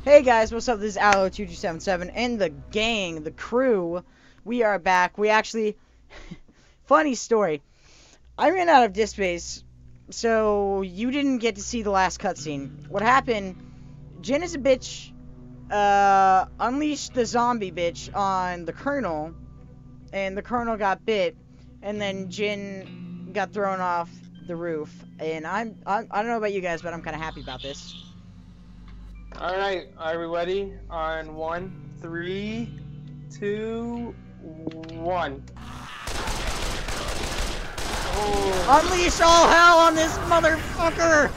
Hey guys, what's up? This is Allo2277 and the gang, the crew. We are back. We actually... Funny story. I ran out of disk space, so you didn't get to see the last cutscene. What happened, Jin is a bitch, unleashed the zombie bitch on the Colonel, and the Colonel got bit, and then Jin got thrown off the roof. And I don't know about you guys, but I'm kind of happy about this. Alright, are we ready? On 1, 3, 2, 1. Oh. Unleash all hell on this motherfucker!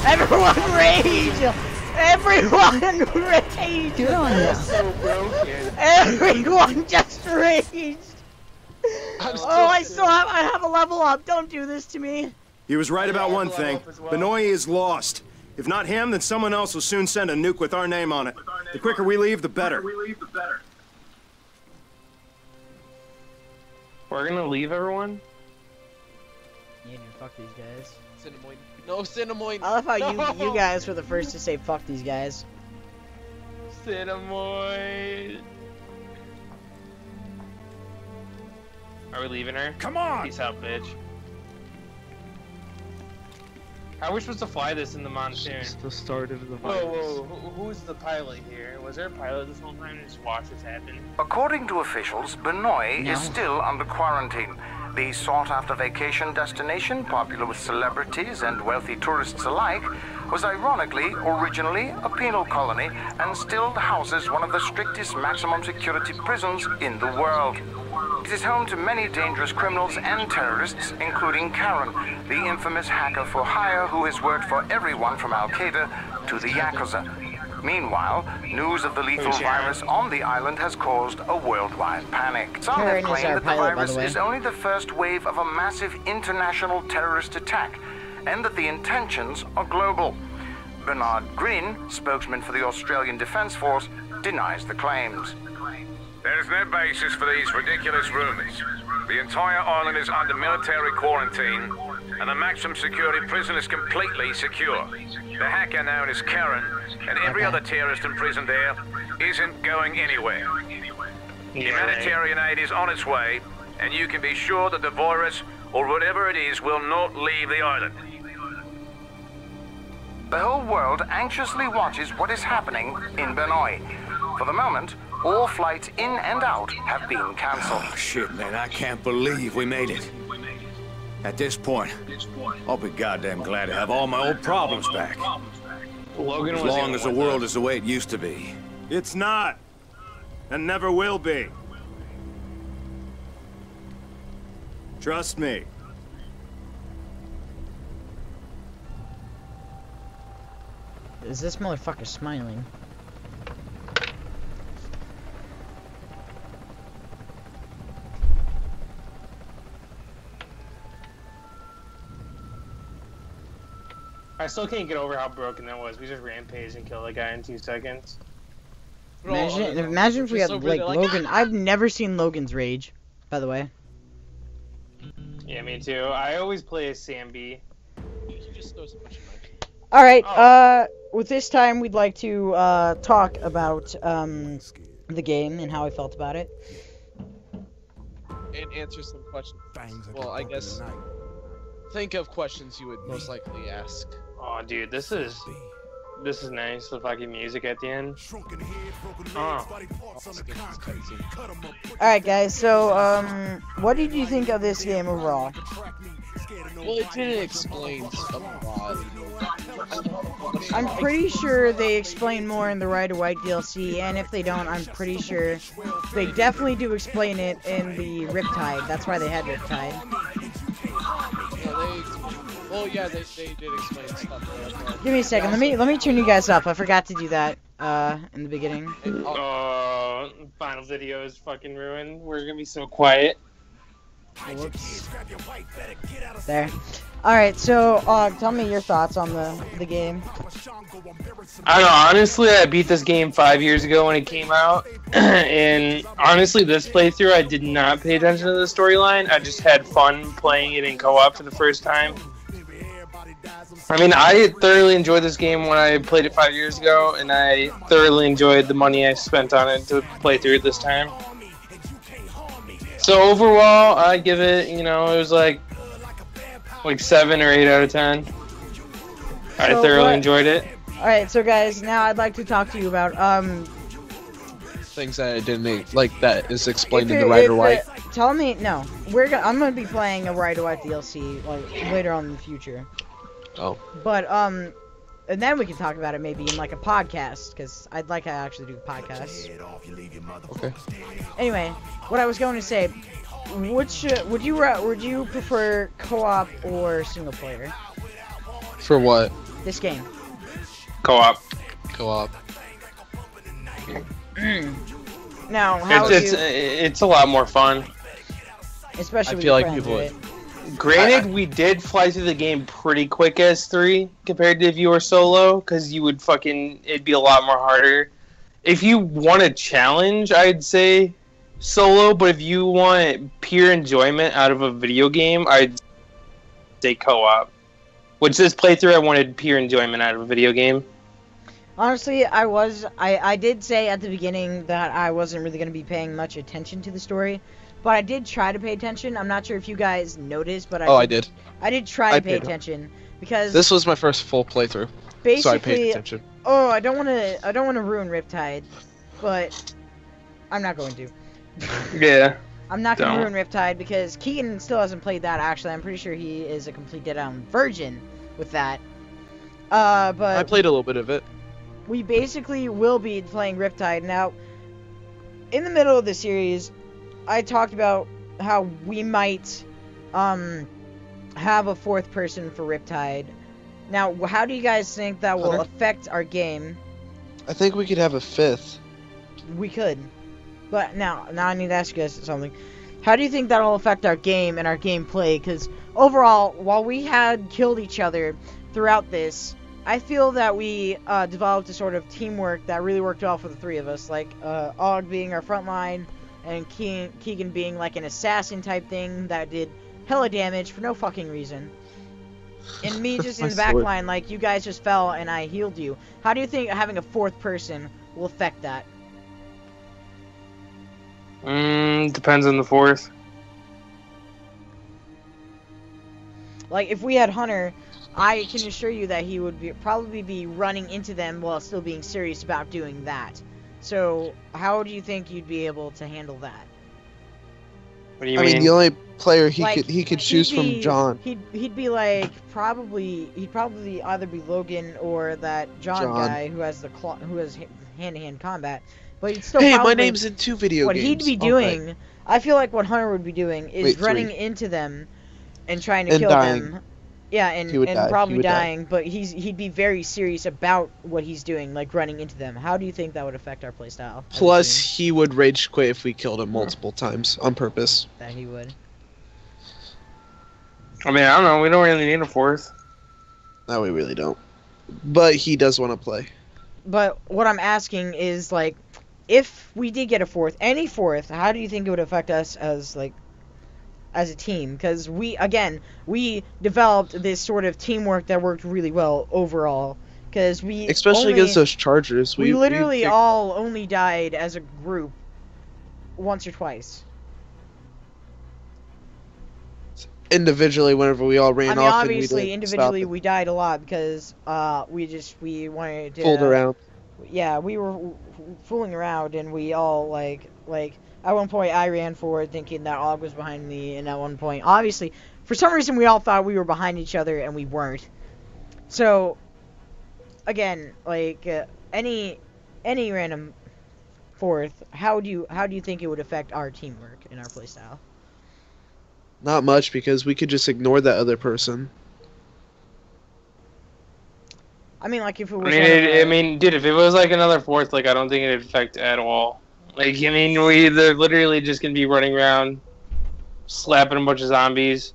Everyone rage! Everyone rage! Get on That's so broken. Everyone just raged! I have a level up. Don't do this to me. He was right about one thing. Well. Benoit is lost. If not him, then someone else will soon send a nuke with our name on it. The quicker we leave, the better. We're gonna leave everyone? Yeah, dude, fuck these guys. Cinnamon. No, Cinnamon. I love how no! you guys were the first to say fuck these guys. Cinnamon. Are we leaving her? Come on! Peace out, bitch. How are we supposed to fly this in the monsoon? It's the start of the virus. Whoa, who's the pilot here? Was there a pilot this whole time to just watch this happen? According to officials, Benoit No. is still under quarantine. The sought-after vacation destination, popular with celebrities and wealthy tourists alike, was ironically originally a penal colony and still houses one of the strictest maximum security prisons in the world. It is home to many dangerous criminals and terrorists, including Karen, the infamous hacker for hire who has worked for everyone from Al-Qaeda to the Yakuza. Meanwhile, news of the lethal virus on the island has caused a worldwide panic. Some Karen have is our claimed that the pilot, by the virus way. is only the first wave of a massive international terrorist attack, and that the intentions are global. Bernard Green, spokesman for the Australian Defence Force, denies the claims. There is no basis for these ridiculous rumors. The entire island is under military quarantine, and the maximum security prison is completely secure. The hacker known as Karen, and every other terrorist imprisoned there, isn't going anywhere. Humanitarian aid is on its way, and you can be sure that the virus, or whatever it is, will not leave the island. The whole world anxiously watches what is happening in Benoit. For the moment, all flights in and out have been cancelled. Oh, shit, man, I can't believe we made it. At this point, I'll be goddamn glad to have all my old problems back. Logan As was long in as the with world us. is the way it used to be. It's not. And never will be. Trust me. Is this motherfucker smiling? I still can't get over how broken that was. We just rampaged and killed a guy in 2 seconds. Imagine if we had, like, Logan. I've never seen Logan's rage, by the way. Yeah, me too. I always play as Sam B. You just throw some punch in my- Alright, with this time, we'd like to, talk about, the game and how I felt about it. And answer some questions. Well, I guess think of questions you would most likely ask. Oh, dude, this is nice. The fucking music at the end. Oh. Alright, guys, so, what did you think of this game overall? Well, it didn't explain a lot. I'm pretty sure they explain more in the Ride to White DLC, and if they don't, I'm pretty sure they definitely do explain it in the Riptide. That's why they had Riptide. Yeah, they did explain stuff. Give me a second. Let me turn you guys up. I forgot to do that in the beginning. Oh, final video is fucking ruined. We're gonna be so quiet. Whoops. There. Alright, so, tell me your thoughts on the game. I don't know, honestly, I beat this game 5 years ago when it came out, and honestly, this playthrough, I did not pay attention to the storyline. I just had fun playing it in co-op for the first time. I mean, I thoroughly enjoyed this game when I played it 5 years ago, and I thoroughly enjoyed the money I spent on it to play through it this time. So overall, I give it, it was like 7 or 8 out of 10. I thoroughly enjoyed it. Alright, so guys, now I'd like to talk to you about, things that I didn't, like, that is explained in the Ryder White. Tell me, no. I'm gonna be playing a Ryder White DLC, like, later on in the future. Oh. But, and then we can talk about it maybe in, like, a podcast, because I'd like to actually do a podcast. Okay. Anyway, what I was going to say, would you prefer co-op or single player? For what? This game. Co-op. Co-op. Now, how it's a lot more fun. Especially I with feel like friends, people right? Granted, we did fly through the game pretty quick as 3 compared to if you were solo, because you would it'd be a lot more harder. If you want a challenge, I'd say solo, but if you want pure enjoyment out of a video game, I'd say co-op. Which this playthrough, I wanted pure enjoyment out of a video game. Honestly, I did say at the beginning that I wasn't really going to be paying much attention to the story, but I did try to pay attention. I'm not sure if you guys noticed, but I did. I did try to pay attention because this was my first full playthrough, so I paid attention. Oh, I don't want to ruin Riptide, but I'm not going to. Yeah. I'm not going to ruin Riptide because Keegan still hasn't played that. Actually, I'm pretty sure he is a complete dead-on virgin with that. But I played a little bit of it. We basically will be playing Riptide. Now, in the middle of the series, I talked about how we might have a 4th person for Riptide. Now, how do you guys think that will affect our game? I think we could have a 5th. We could. But now I need to ask you guys something. How do you think that'll affect our game and our gameplay? Because overall, while we had killed each other throughout this, I feel that we developed a sort of teamwork that really worked well for the 3 of us. Like, Og being our front line, and Keegan being like an assassin type thing that did hella damage for no fucking reason. And me just in the back line, like, you guys just fell and I healed you. How do you think having a 4th person will affect that? Depends on the 4th. Like, if we had Hunter, I can assure you that he would probably be running into them while still being serious about doing that. So, how do you think you'd be able to handle that? What do you mean? I mean, the only player he could choose from John. He'd be like he'd probably either be Logan or that John guy who has hand-to-hand combat. But he'd still my name's in 2 video games. What he'd be doing, I feel like what Hunter would be doing is running into them and trying to kill them. Yeah, and probably dying, but he'd be very serious about what he's doing, like running into them. How do you think that would affect our playstyle? Plus, he would rage quit if we killed him multiple times on purpose. That he would. I mean, I don't know. We don't really need a 4th. No, we really don't. But he does want to play. But what I'm asking is, like, if we did get a 4th, any 4th, how do you think it would affect us as a team? Because we developed this sort of teamwork that worked really well overall. Because especially against those Chargers, we literally all only died as a group once or twice. Individually, whenever we all ran off. Obviously, individually we died a lot because we wanted to fooled around. Yeah, we were fooling around, and we all like at one point I ran forward thinking that Og was behind me, and at one point, obviously, for some reason we all thought we were behind each other, and we weren't. So, again, like any random 4th, how do you think it would affect our teamwork and our playstyle? Not much, because we could just ignore that other person. I mean, like, if it was... dude, if it was, like, another 4th, like, I don't think it'd affect at all. Like, I mean, they're literally just gonna be running around, slapping a bunch of zombies.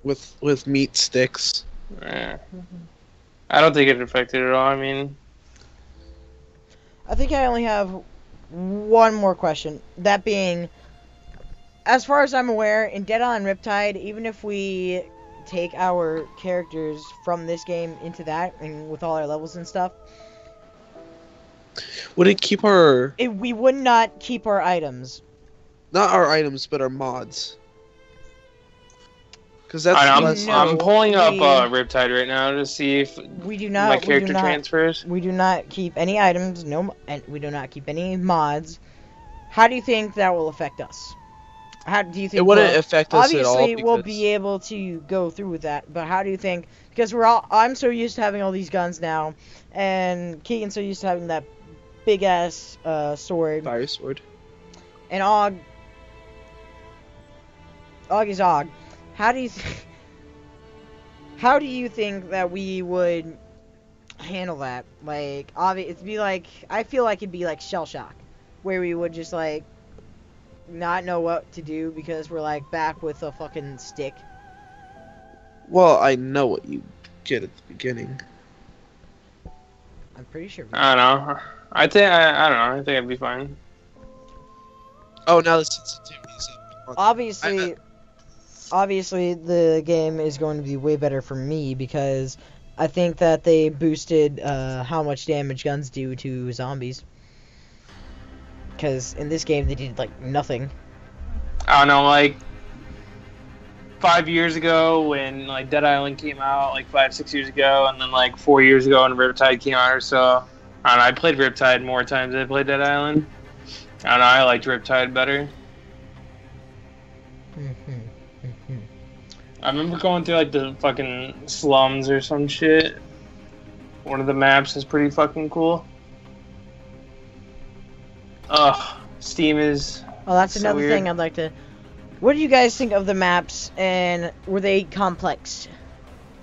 With meat sticks. Yeah. I don't think it'd affect it at all, I mean... I think I only have one more question. That being, as far as I'm aware, in Dead on Riptide, even if we take our characters from this game into that, and with all our levels and stuff, Would it keep our we would not keep our items. not our items but our mods? Because that's I'm, less. No, I'm pulling up we- Riptide right now to see if We do not. my character we do not, transfers. We do not keep any items. And we do not keep any mods. How do you think that will affect us? How do you think It wouldn't we'll- affect us at all. Obviously, we'll because- be able to go through with that, but how do you think? Because I'm so used to having all these guns now, and Keegan's so used to having that big ass sword, fire sword. and Og is Og. How do you how do you think that we would handle that? Like, it'd be like, I feel like it'd be like shell shock, where we would just like not know what to do because we're like back with a fucking stick. Well, I know what you get at the beginning. I'm pretty sure. I don't know. I think I don't know. I think I'd be fine. Oh, now the sensitivity is up. Obviously, the game is going to be way better for me because I think that they boosted how much damage guns do to zombies. Because in this game they did like nothing. I don't know, like 5 years ago when like Dead Island came out, like 5-6 years ago, and then like 4 years ago when Riptide came out or so. I don't know, I played Riptide more times than I played Dead Island. I don't know, I liked Riptide better. I remember going through like the fucking slums or some shit. One of the maps is pretty fucking cool. Ugh, Steam is. Oh, that's so another weird. thing I'd like to. What do you guys think of the maps, and were they complex,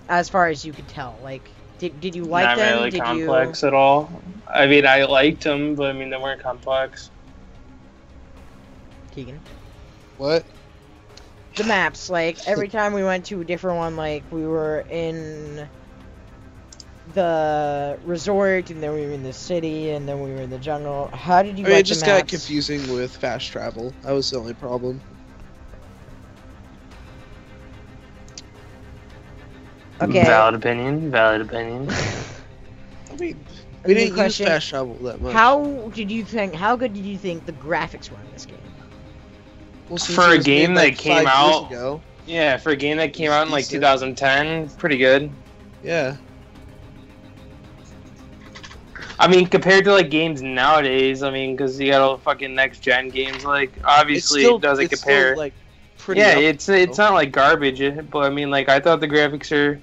as far as you could tell? Like, did you like Not them? really did complex at all. I mean, I liked them, but I mean, they weren't complex. you, Keegan? What? The maps, like every time we went to a different one, like we were in the resort, and then we were in the city, and then we were in the jungle. How did you I mean, like it just the got maps? confusing with fast travel. That was the only problem. Okay. Valid opinion. Valid opinion. I mean, A we new didn't use question. fast travel that much. How good did you think the graphics were in this game? Well, since For it a was game made, like, that came 5 years out- ago. Yeah, for a game that came out in like Decent. 2010, pretty good. Yeah. I mean, compared to like games nowadays, I mean, because you got all the fucking next gen games, like obviously it doesn't it's compare. Still, like, pretty Yeah, up, it's not like garbage, but I mean, like I thought the graphics are.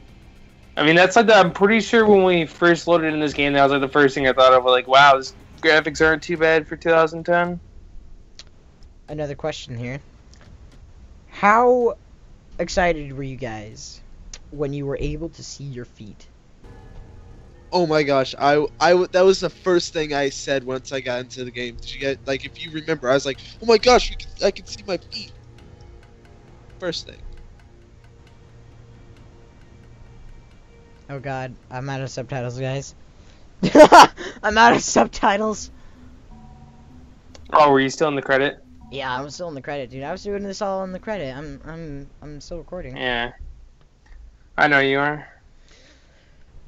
I mean, that's like I'm pretty sure when we first loaded in this game, that was like the first thing I thought of. Like, wow, this graphics aren't too bad for 2010. Another question here. How excited were you guys when you were able to see your feet? Oh my gosh, that was the first thing I said once I got into the game. Did you get, like, if you remember, I was like, oh my gosh, I can see my feet. First thing. Oh god, I'm out of subtitles, guys. I'm out of subtitles. Oh, were you still in the credit? Yeah, I'm still in the credit, dude. I was doing this all in the credit. I'm still recording. Yeah, I know you are.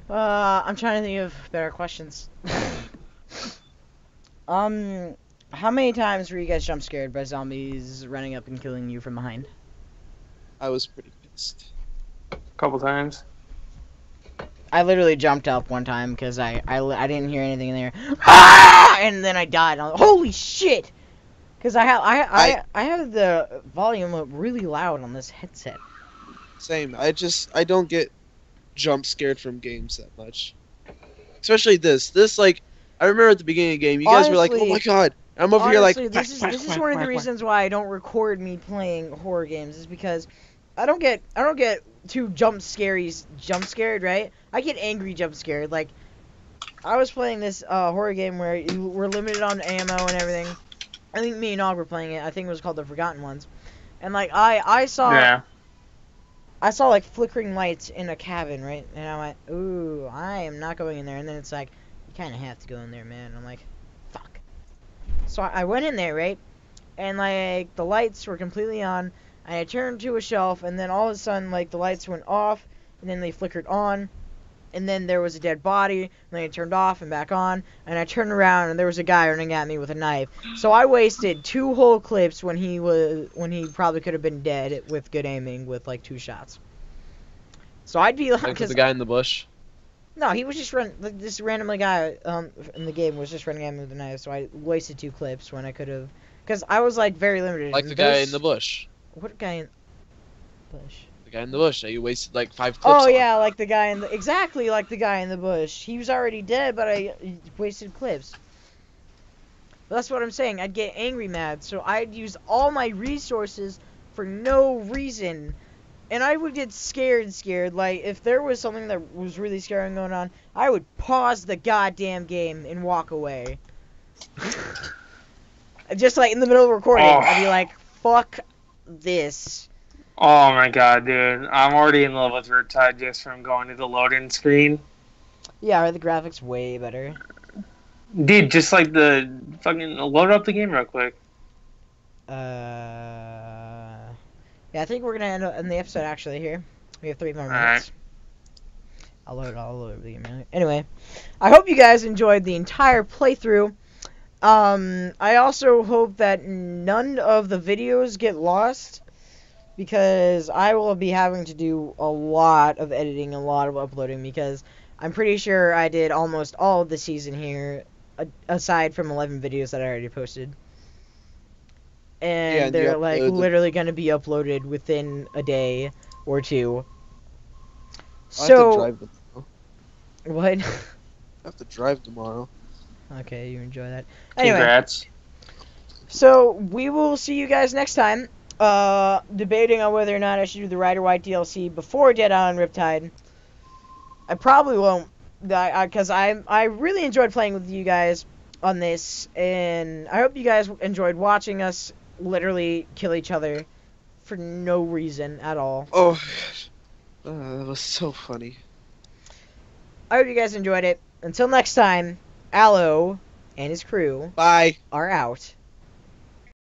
I'm trying to think of better questions. How many times were you guys jump scared by zombies running up and killing you from behind? I was pretty pissed. A couple times. I literally jumped up one time because I didn't hear anything in there. Ah! And then I died. I'm like, holy shit! Because I have the volume up really loud on this headset. Same. I don't get jump scared from games that much. Especially this. This, like, I remember at the beginning of the game, you guys were like, oh my god. I'm over here like, this is one of the reasons why I don't record me playing horror games, is because I don't get too jump scared, right? I get angry jump scared. Like, I was playing this horror game where you were limited on ammo and everything. I think me and Og were playing it. I think it was called The Forgotten Ones. And like I saw like flickering lights in a cabin, right? And I went, ooh, I am not going in there. And then it's like, you kind of have to go in there, man. I'm like, fuck. So I went in there, right? And like the lights were completely on. and I turned to a shelf, and then all of a sudden, like, the lights went off, and then they flickered on, and then there was a dead body, and then it turned off and back on, and I turned around, and there was a guy running at me with a knife. So I wasted 2 whole clips when he probably could have been dead with good aiming with, like, 2 shots. So I'd be like, Like the guy in the bush. no, he was just this randomly guy in the game was just running at me with a knife, so I wasted 2 clips when I could have, because I was, like, very limited. Like the guy in the bush. What guy in bush? The guy in the bush that you wasted like 5 clips Oh on. yeah, like the guy in the exactly like the guy in the bush. He was already dead, but I wasted clips. But that's what I'm saying. I'd get angry mad, so I'd use all my resources for no reason, and I would get scared. Like if there was something that was really scary going on, I would pause the goddamn game and walk away. Just like in the middle of recording, I'd be like, "Fuck this." Oh my god, dude. I'm already in love with Riptide just from going to the loading screen. Yeah, the graphics way better. Dude, just like the fucking load up the game real quick. Yeah, I think we're gonna end the episode actually here. We have 3 more minutes. Alright. I'll load the game. Anyway, I hope you guys enjoyed the entire playthrough. I also hope that none of the videos get lost, because I will be having to do a lot of editing, a lot of uploading, because I'm pretty sure I did almost all of the season here, aside from 11 videos that I already posted. And Yeah, they're like literally going to be uploaded within a day or 2. I have to So, drive tomorrow. what? I have to drive tomorrow. Okay, you enjoy that. Anyway, Congrats. so we will see you guys next time. Debating on whether or not I should do the Rider White DLC before Dead Island Riptide. I probably won't, because I really enjoyed playing with you guys on this, and I hope you guys enjoyed watching us literally kill each other for no reason at all. Oh, gosh. That was so funny. I hope you guys enjoyed it. Until next time, Allo and his crew Bye. are out.